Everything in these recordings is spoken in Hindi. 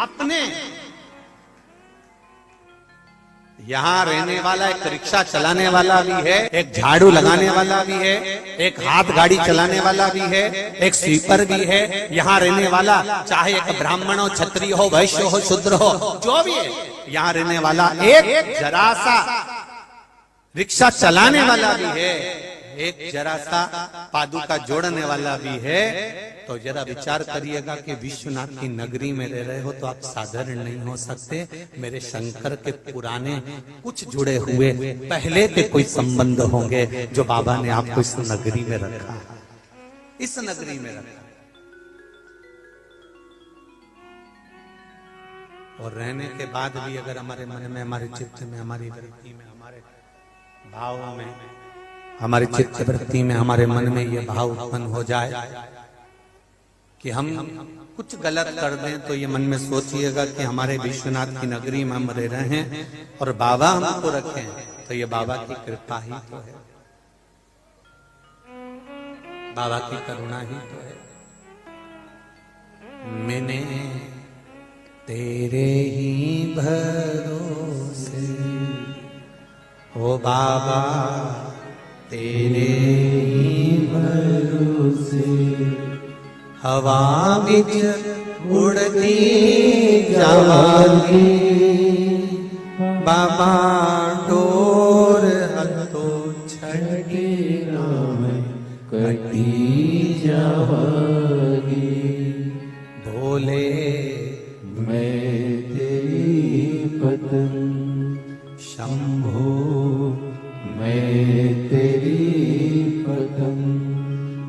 अपने यहां रहने वाला एक रिक्शा चलाने वाला भी है, एक झाड़ू लगाने वाला भी है, एक हाथ गाड़ी चलाने वाला भी है, एक स्वीपर भी है। यहां रहने वाला चाहे एक ब्राह्मण हो, क्षत्रिय हो, वैश्य हो, शूद्र हो, जो भी है, यहां रहने वाला एक जरा सा रिक्शा चलाने वाला भी है, एक जरा सा पादुका जोड़ने वाला भी है। तो जरा विचार करिएगा कि विश्वनाथ की नगरी में रह रहे हो तो आप साधारण नहीं हो सकते। मेरे शंकर के पुराने कुछ जुड़े हुए पहले के कोई संबंध होंगे जो बाबा ने आपको इस नगरी में रखा, इस नगरी में रखा। और रहने के बाद भी अगर हमारे मन में, हमारे चित्त में, हमारी वृत्ति में, हमारे भाव में, हमारी चित्त वृत्ति में, हमारे मन में ये भाव उत्पन्न हो जाए कि हम कुछ गलत कर दें, तो ये मन में सोचिएगा कि हमारे विश्वनाथ की नगरी में हम रह रहे हैं और बाबा हमको रखें, तो ये बाबा की कृपा ही तो है, बाबा की करुणा ही तो है। मैंने तेरे ही भरोसे ओ बाबा, तेरे ही भरोसे हवा बिच उड़ती जावागी, बाबा डोर हथो छड़ी नाम कटी जावागी। भोले मैं तेरी पत्नी, शंभो मैं तेरी पदम,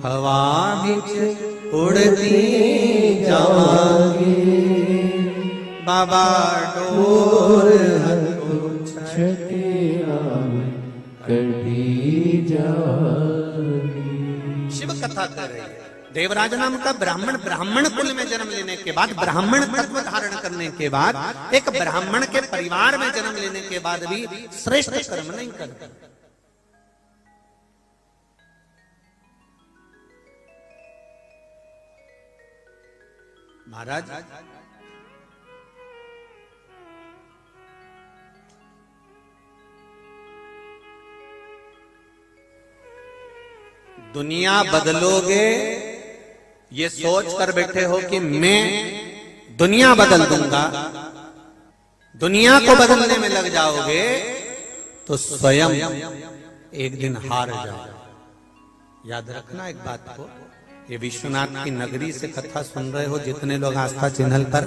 हवा बिच उड़ती जावागी, बाबा डोर हथो छठी कटी जावागी। शिव कथा कर रही है। देवराज नाम का ब्राह्मण कुल में जन्म लेने के बाद, ब्राह्मण तत्व धारण करने के बाद, एक ब्राह्मण के परिवार में जन्म लेने के बाद भी श्रेष्ठ कर्म नहीं करता। महाराज दुनिया बदलोगे ये सोच कर बैठे हो कि मैं दुनिया बदल दूंगा, दुनिया को बदलने में लग जाओगे तो स्वयं एक दिन हार जाओगे। याद रखना एक बात को, ये विश्वनाथ की नगरी से कथा सुन रहे हो जितने लोग आस्था चैनल पर,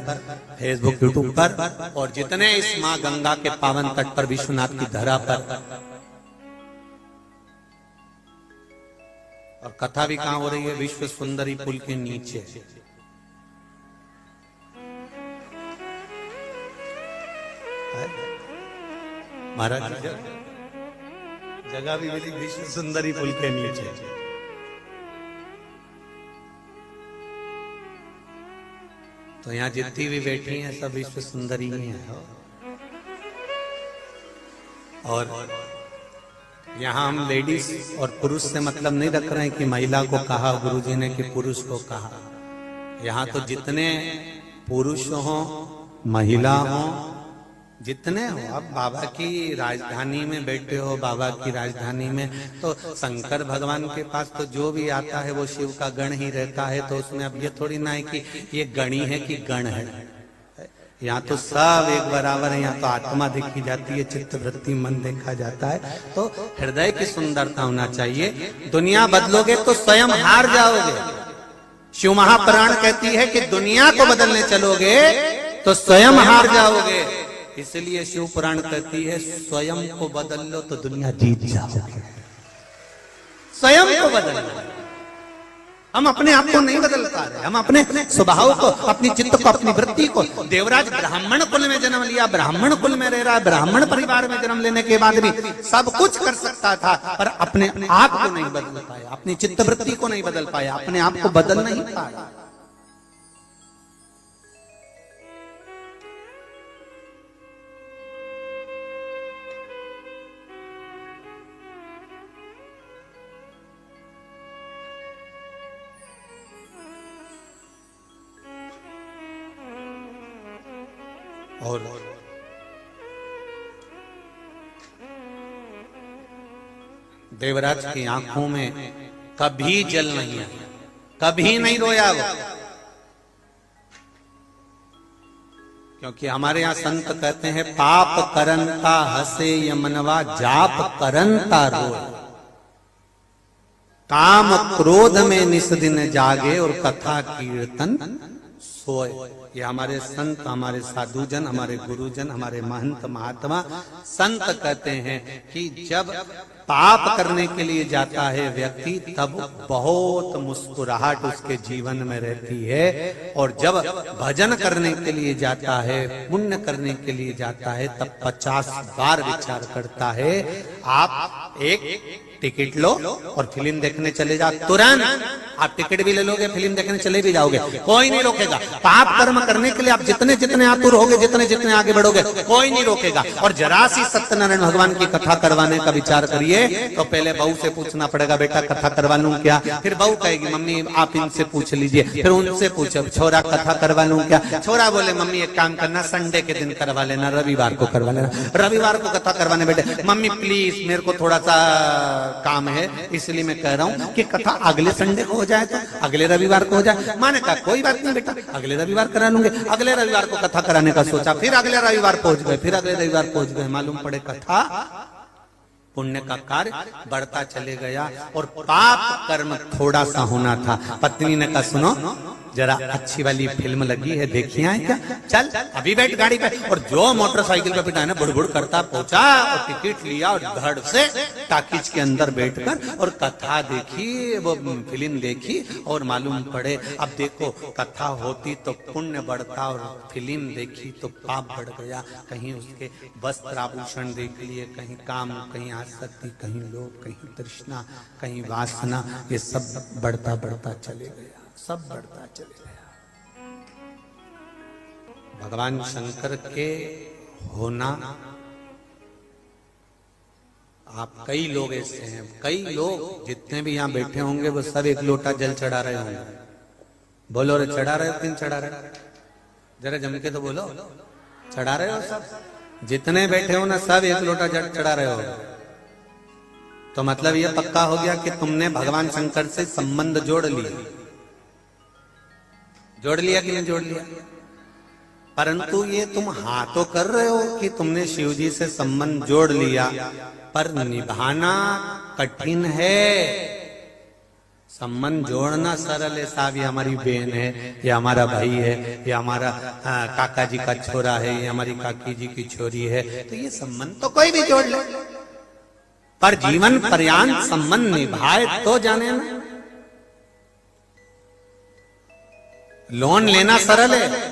फेसबुक, यूट्यूब पर, और जितने इस मां गंगा के पावन तट पर, विश्वनाथ की धरा पर, और कथा भी कहां हो रही है? विश्व सुंदरी पुल के नीचे। महाराज जगह भी मिली विश्व सुंदरी पुल के नीचे। तो यहाँ जितनी भी बैठी हैं सब विश्व सुंदरी ही हैं। और यहाँ हम लेडीज और पुरुष से मतलब नहीं रख रहे हैं कि महिला को कहा गुरुजी ने कि पुरुष को कहा। यहाँ तो जितने पुरुष हो, महिला हो, जितने हो, अब बाबा की राजधानी में बैठे हो, बाबा की राजधानी में, तो शंकर भगवान के पास तो जो भी आता है वो शिव का गण ही रहता है। तो उसमें अब ये थोड़ी ना है कि ये गणी है कि गण है। यहाँ तो सब एक बराबर है। यहाँ तो आत्मा देखी जाती है, चित्त वृत्ति मन देखा जाता है। तो हृदय की सुंदरता होना चाहिए। दुनिया बदलोगे तो स्वयं हार जाओगे। शिव महापुराण कहती है कि दुनिया को बदलने चलोगे तो स्वयं हार जाओगे। इसलिए शिव पुराण कहती है स्वयं को बदल लो तो दुनिया जीत जाओगे। स्वयं को बदल लो। हम अपने आप को नहीं बदल पा रहे। हम अपने स्वभाव को, अपनी चित्त को, अपनी वृत्ति को। देवराज ब्राह्मण कुल में जन्म लिया, ब्राह्मण कुल में रह रहा है, ब्राह्मण परिवार में जन्म लेने के बाद भी सब कुछ कर सकता था, पर अपने आप को नहीं बदल पाया, अपनी चित्त वृत्ति को नहीं बदल पाया, अपने आप को बदल नहीं पाया। और देवराज की आंखों में कभी जल नहीं आया, कभी नहीं रोया वो। क्योंकि हमारे यहाँ संत कहते हैं पाप करंता हसे यमनवा जाप करंता रोए, काम क्रोध में निस दिन जागे और कथा कीर्तन सोए। ये हमारे संत, हमारे साधुजन, हमारे गुरुजन, हमारे महंत महात्मा संत कहते हैं कि जब पाप करने के लिए जाता है व्यक्ति तब बहुत मुस्कुराहट उसके जीवन में रहती है, और जब भजन करने के लिए जाता है, पुण्य करने के लिए जाता है, तब 50 बार विचार करता है। आप एक टिकट लो और फिल्म देखने चले जाओ, तुरंत आप टिकट भी ले लोगे, फिल्म देखने चले भी जाओगे, कोई नहीं रोकेगा। पाप कर्म करने के लिए आप जितने जितने आतुर होगे, जितने जितने आगे बढ़ोगे, कोई नहीं रोकेगा। और जरा सी सत्यनारायण भगवान की कथा करवाने का विचार करिए तो पहले बहू से पूछना पड़ेगा, बेटा कथा करवा लूं क्या? फिर बहू कहेगी मम्मी आप इनसे पूछ लीजिए, फिर उनसे पूछो छोरा कथा करवा लूं क्या? छोरा बोले मम्मी एक काम करना, संडे के दिन करवा लेना, रविवार को करवा लेना, रविवार को कथा करवाने बेटे। मम्मी प्लीज मेरे को थोड़ा सा काम है, इसलिए मैं कह रहा हूँ कि कथा अगले संडे को हो जाए, तो अगले रविवार को हो जाए। माने कहा कोई बात नहीं बेटा, अगले रविवार करा लूंगे। अगले रविवार को कथा कराने का सोचा, फिर अगले रविवार पहुंच गए, फिर अगले रविवार पहुंच गए, मालूम पड़े कथा पुण्य का कार्य बढ़ता चले गया और पाप कर्म थोड़ा सा होना था। पत्नी ने कहा सुनो जरा अच्छी वाली फिल्म लगी है, देखी है क्या? चल अभी बैठ गाड़ी पे। और जो मोटरसाइकिल पे बिठाना बुड़बुड़ करता पहुंचा और टिकट लिया और धड़ से टाकीज के अंदर बैठकर और कथा देखी, वो फिल्म देखी। और मालूम पड़े अब देखो कथा होती तो पुण्य बढ़ता और फिल्म देखी तो पाप बढ़ गया। कहीं उसके वस्त्र आभूषण देख लिए, कहीं काम, कहीं आसक्ति, कहीं लोभ, कहीं तृष्णा, कहीं वासना, ये सब बढ़ता बढ़ता चले गया, सब बढ़ता चले गया। भगवान शंकर के होना, आप कई लोग ऐसे हैं, कई लोग जितने भी यहाँ बैठे होंगे वो सब एक लोटा जल चढ़ा रहे होंगे। बोलो रे चढ़ा रहे हो? किन चढ़ा रहे? जरा जम के तो बोलो, चढ़ा रहे हो सब? जितने बैठे हो ना सब एक लोटा जल चढ़ा रहे हो, तो मतलब ये पक्का हो गया कि तुमने भगवान शंकर से संबंध जोड़ लिया। जोड़ लिया कि नहीं जोड़ लिया? परंतु ये तुम हाँ तो कर रहे हो कि तुमने शिव जी से संबंध जोड़ लिया, पर निभाना कठिन है। संबंध जोड़ना सरल है, साहब ये हमारी बहन है, ये हमारा भाई है, ये हमारा काका जी का छोरा है, ये हमारी काकी जी की छोरी है, तो ये संबंध तो कोई भी जोड़ ले, पर जीवन पर्यंत संबंध निभाए तो जाने ना। लोन लेना सरल है।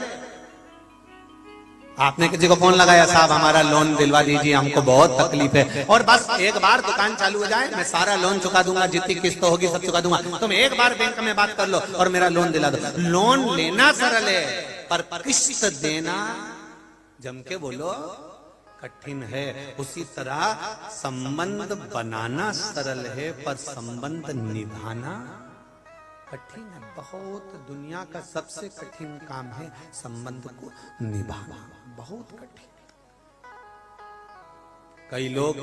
आपने किसी को फोन लगाया, साहब हमारा लोन दिलवा दीजिए, हमको बहुत तकलीफ है, और बस एक बार दुकान चालू हो जाए मैं सारा लोन चुका दूंगा, जितनी किस्त होगी सब चुका दूंगा, तुम एक बार बैंक में बात कर लो और मेरा लोन दिला दो। लोन लेना सरल है, पर किस्त देना, जम के बोलो, कठिन है। उसी तरह संबंध बनाना सरल है, पर संबंध निभाना कठिन है। बहुत दुनिया का सबसे कठिन काम है संबंध को निभाना, बहुत कठिन। कई लोग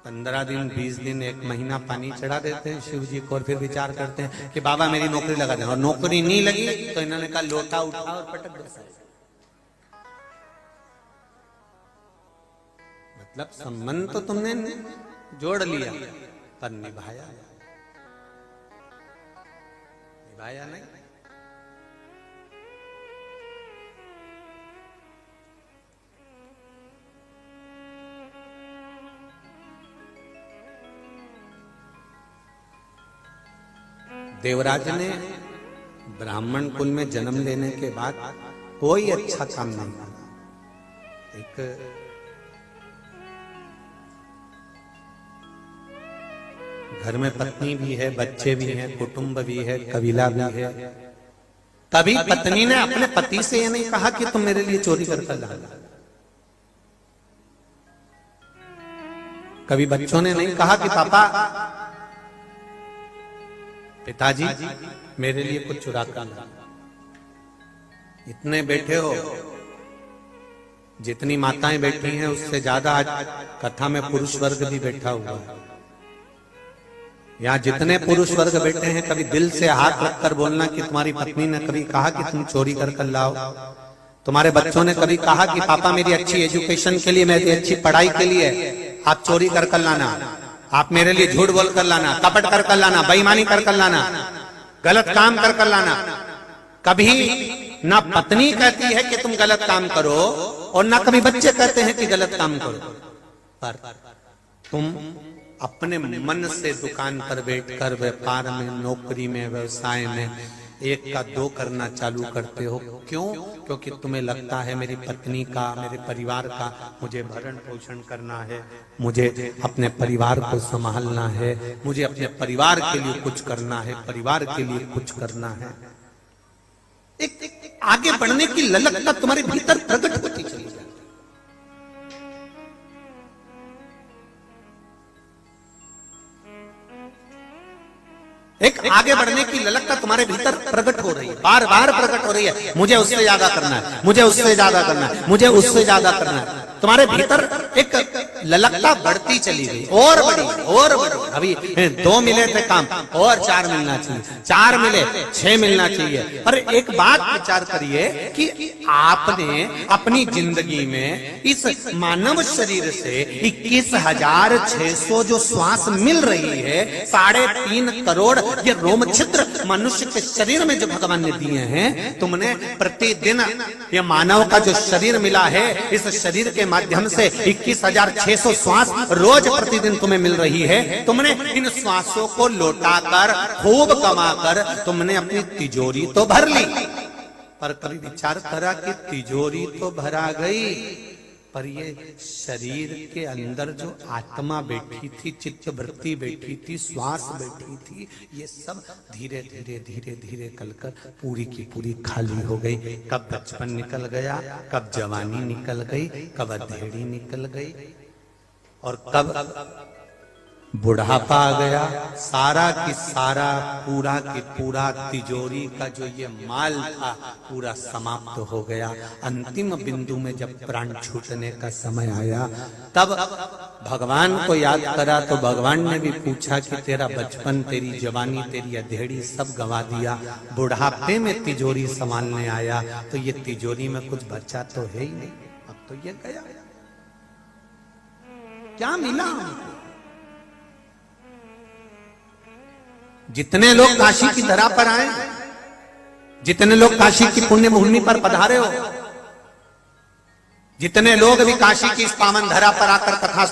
15 दिन 20 दिन 1 महीना पानी चढ़ा देते हैं शिव जी को, और फिर विचार करते हैं कि बाबा मेरी नौकरी लगा दें, और नौकरी नहीं लगी तो इन्होंने कहा लोटा उठा और पटक दे। मतलब संबंध तो तुमने जोड़ लिया पर निभाया नहीं। देवराज ने ब्राह्मण कुल में जन्म लेने के बाद कोई अच्छा काम नहीं किया। एक घर में पत्नी भी है, बच्चे भी हैं, कुटुंब भी है, कबीला भी है। कभी पत्नी ने अपने पति से ये नहीं कहा कि तुम मेरे लिए चोरी करके ला। कभी बच्चों ने नहीं कहा कि पापा, पिताजी मेरे लिए कुछ चुरा कर ला। इतने बैठे हो जितनी माताएं बैठी हैं उससे ज्यादा आज कथा में पुरुष वर्ग भी बैठा हुआ है। यहाँ जितने पुरुष वर्ग बैठे हैं, कभी दिल से हाथ रखकर बोलना कि तुम्हारी पत्नी ने कभी कहा कि तुम चोरी कर लाओ, तुम्हारे बच्चों ने कभी कहा कि पापा मेरी अच्छी एजुकेशन के लिए, मेरी अच्छी पढ़ाई के लिए आप चोरी कर लाना, आप मेरे लिए झूठ बोल कर लाना, कपट कर लाना, बेईमानी कर लाना, गलत काम कर लाना। कभी ना पत्नी कहती है कि तुम गलत काम करो और ना कभी बच्चे कहते हैं कि गलत काम करो, पर तुम अपने मन से दुकान पर बैठकर व्यापार में, नौकरी में, व्यवसाय में एक का दो करना चालू करते हो। क्यों? क्योंकि तुम्हें लगता है मेरी पत्नी का, मेरे परिवार का मुझे भरण पोषण करना है, मुझे अपने परिवार को संभालना है, मुझे अपने परिवार के लिए कुछ करना है, परिवार के लिए कुछ करना है। एक आगे बढ़ने की ललकता तुम्हारे भीतर प्रकट होती चली जाती। एक आगे बढ़ने की ललकता तुम्हारे भीतर प्रकट हो रही है, बार बार प्रकट हो रही है। मुझे उससे ज्यादा करना है, मुझे उससे ज्यादा करना है, मुझे उससे ज्यादा करना है। तुम्हारे भीतर एक ललकता बढ़ती चली गई, और बढ़ी और बढ़ी। अभी 2 मिले थे काम, और 4 मिलना चाहिए, 4 मिले 6 मिलना चाहिए। पर एक बात विचार करिए कि आपने अपनी जिंदगी में इस मानव शरीर से 21,600 जो श्वास मिल रही है, 3.5 करोड़ ये रोम छिद्र मनुष्य के शरीर में जो भगवान ने दिए हैं, तुमने प्रतिदिन ये मानव का जो शरीर मिला है, इस शरीर के माध्यम से 21,600 श्वास रोज प्रतिदिन तुम्हें मिल रही है। तुमने इन श्वासों को लौटाकर, खूब कमाकर तुमने अपनी तिजोरी तो भर ली, पर कभी विचार करा कि तिजोरी तो भरा गई, पर ये शरीर के अंदर जो आत्मा बैठी थी, चित्त वृत्ति बैठी थी, श्वास बैठी थी, ये सब धीरे धीरे धीरे धीरे कलकर पूरी की पूरी खाली हो गई। कब बचपन निकल गया, कब जवानी निकल गई, कब अधेड़ी निकल गई, और कब बुढ़ापा आ गया। सारा की सारा, पूरा की पूरा तिजोरी का जो ये माल था, पूरा समाप्त हो गया। अंतिम बिंदु में जब प्राण छूटने का समय आया, तब भगवान को याद करा तो भगवान ने भी पूछा कि तेरा बचपन, तेरी जवानी, तेरी अधेड़ी सब गंवा दिया, बुढ़ापे में तिजोरी संभालने आया तो ये तिजोरी में कुछ बचा तो है ही नहीं, अब तो ये गया। क्या मिला हमको? जितने लोग काशी की धरा पर आए, जितने लोग काशी की पुण्य भूमि पर पधारे हो, जितने लोग भी काशी की इस पावन धरा पर आकर कथा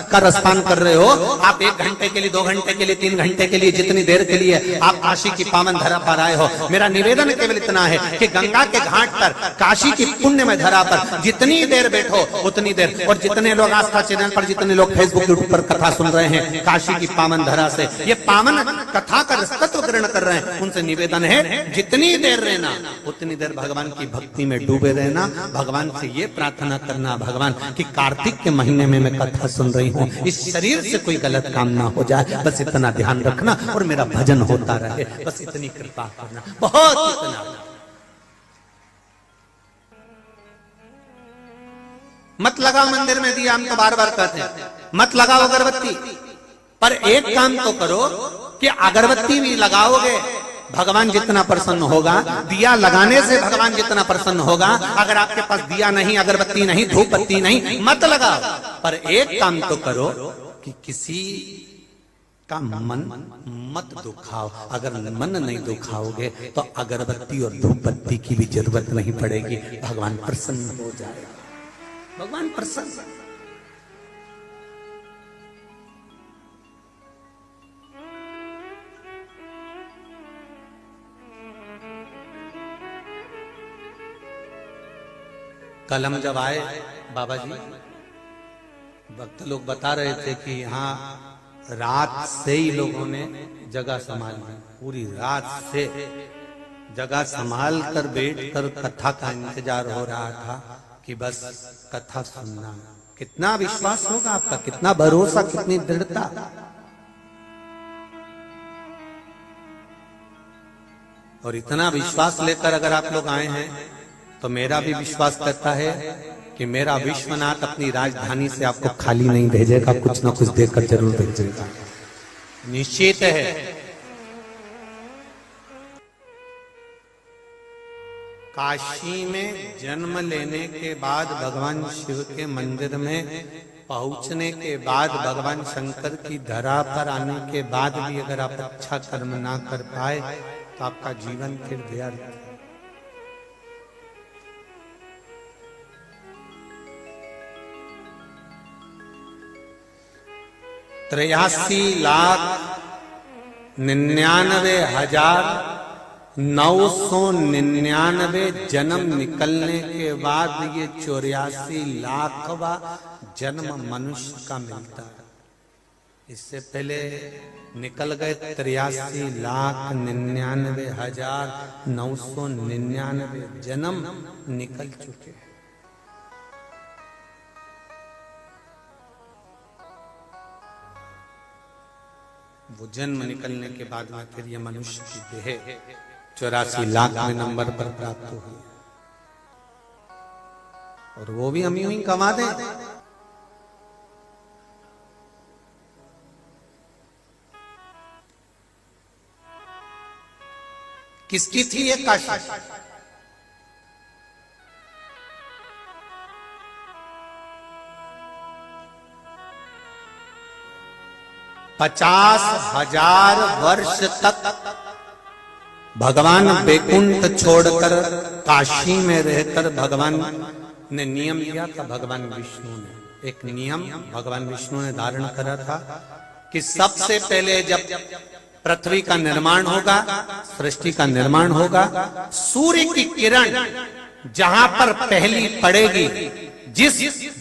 का रसपान कर रहे हो, आप 1 घंटे के लिए, 2 घंटे के लिए, 3 घंटे के लिए, जितनी देर के लिए आप काशी की पावन धरा पर आए हो, मेरा निवेदन केवल इतना है कि गंगा के घाट पर, काशी की पुण्य में धरा पर जितनी देर बैठो उतनी देर, और जितने लोग आस्था चैनल पर, जितने लोग फेसबुक यूट्यूब पर कथा सुन रहे हैं काशी की पावन धरा से, ये पावन कथा का रसतत्व ग्रहण कर रहे हैं, उनसे निवेदन है जितनी देर रहना उतनी देर भगवान की भक्ति में डूबे रहना। भगवान से ये प्रार्थना करना, भगवान कि कार्तिक के महीने में मैं कथा सुन रही हूँ, इस शरीर से कोई गलत काम ना हो जाए, बस इतना ध्यान रखना और मेरा भजन होता रहे, बस इतनी कृपा करना, बहुत इतना। मत लगाओ मंदिर में दिया, हम तो बार बार कहते हैं, मत लगाओ अगरबत्ती, पर एक काम तो करो कि अगरबत्ती भी लगाओगे भगवान जितना प्रसन्न होगा, दिया लगाने से भगवान जितना प्रसन्न होगा। अगर आपके पास दिया नहीं, अगरबत्ती नहीं, धूप बत्ती नहीं, मत लगाओ, पर एक काम तो करो कि किसी का मन मत दुखाओ। अगर मन नहीं दुखाओगे तो अगरबत्ती और धूप बत्ती की भी जरूरत नहीं पड़ेगी, भगवान प्रसन्न हो जाएगा, भगवान प्रसन्न। कल हम जब आए बाबा जी, भक्त लोग बता रहे थे कि यहाँ रात से ही लोगों ने जगह संभाल ली, पूरी रात से जगह संभाल कर बैठ कर कथा का इंतजार हो रहा था कि बस कथा सुनना। कितना विश्वास होगा आपका, कितना भरोसा, कितनी दृढ़ता। और इतना विश्वास लेकर अगर आप लोग आए हैं तो मेरा भी विश्वास करता है कि मेरा विश्वनाथ अपनी राजधानी से आपको खाली नहीं भेजेगा, कुछ ना कुछ देकर जरूर भेजेगा, निश्चित है। काशी में जन्म लेने के बाद, भगवान शिव के मंदिर में पहुंचने के बाद, भगवान शंकर की धरा पर आने के बाद भी अगर आप अच्छा कर्म ना कर पाए तो आपका जीवन फिर व्यर्थ है। 83,99,999 जन्म निकलने के बाद ये 84,00,000वां जन्म मनुष्य का मिलता है। इससे पहले निकल गए 83,99,999 जन्म निकल चुके हैं। वो जन्म निकलने के बाद में फिर ये मनुष्य की देह 84,00,000 नंबर पर प्राप्त हुई, और वो भी हम यूं ही कमा दें। किसकी थी ये काशी? ₹50,000 वर्ष तक भगवान बैकुंठ छोड़कर काशी में रहकर भगवान ने नियम लिया था। भगवान विष्णु ने एक नियम भगवान विष्णु ने धारण करा था कि सबसे पहले जब पृथ्वी का निर्माण होगा, सृष्टि का निर्माण होगा, सूर्य की किरण जहां पर पहली पड़ेगी, जिस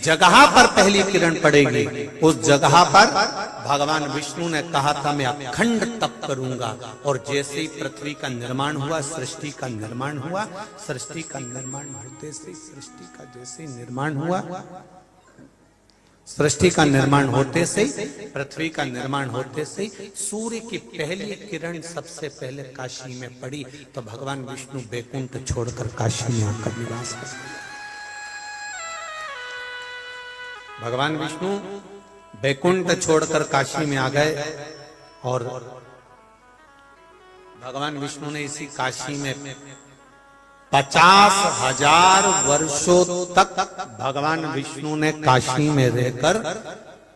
जगह पर पहली किरण पड़ेगी, उस जगह पर भगवान विष्णु ने कहा था मैं अखंड तप करूंगा। और जैसे ही पृथ्वी का निर्माण हुआ, सृष्टि का निर्माण हुआ, सृष्टि का निर्माण होते से, सृष्टि का जैसे निर्माण हुआ, सृष्टि का निर्माण होते से, पृथ्वी का निर्माण होते से सूर्य की पहली किरण सबसे पहले काशी में पड़ी। तो भगवान विष्णु बैकुंठ छोड़कर काशी में आकर निवास कर गए। भगवान विष्णु बैकुंठ छोड़कर काशी में आ गए, और भगवान विष्णु ने इसी काशी में 50,000 वर्षों तक भगवान विष्णु ने काशी में रहकर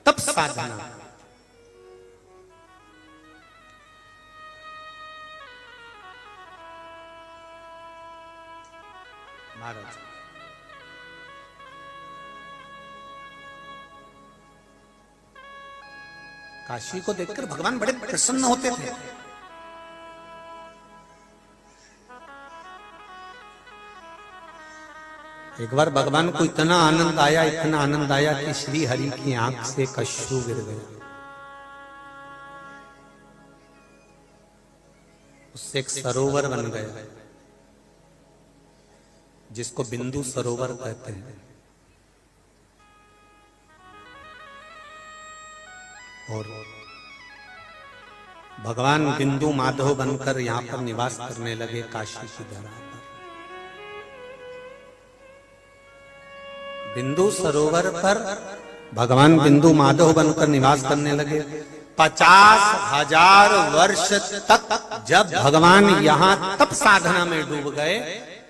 तप साधना। महाराज काशी को देखकर भगवान बड़े प्रसन्न होते थे। एक बार भगवान को इतना आनंद आया, इतना आनंद आया कि श्री हरि की आंख से एक अश्रु गिर गया। उससे एक सरोवर बन गया, जिसको बिंदु सरोवर कहते हैं। और भगवान बिंदु माधव बनकर यहां पर निवास करने लगे काशी की धरा पर। बिंदु सरोवर पर भगवान बिंदु माधव बनकर निवास करने लगे। 50,000 वर्ष तक जब भगवान यहाँ तप साधना में डूब गए,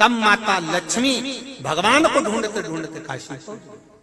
तब माता लक्ष्मी भगवान को ढूंढते ढूंढते काशी पहुंच गई।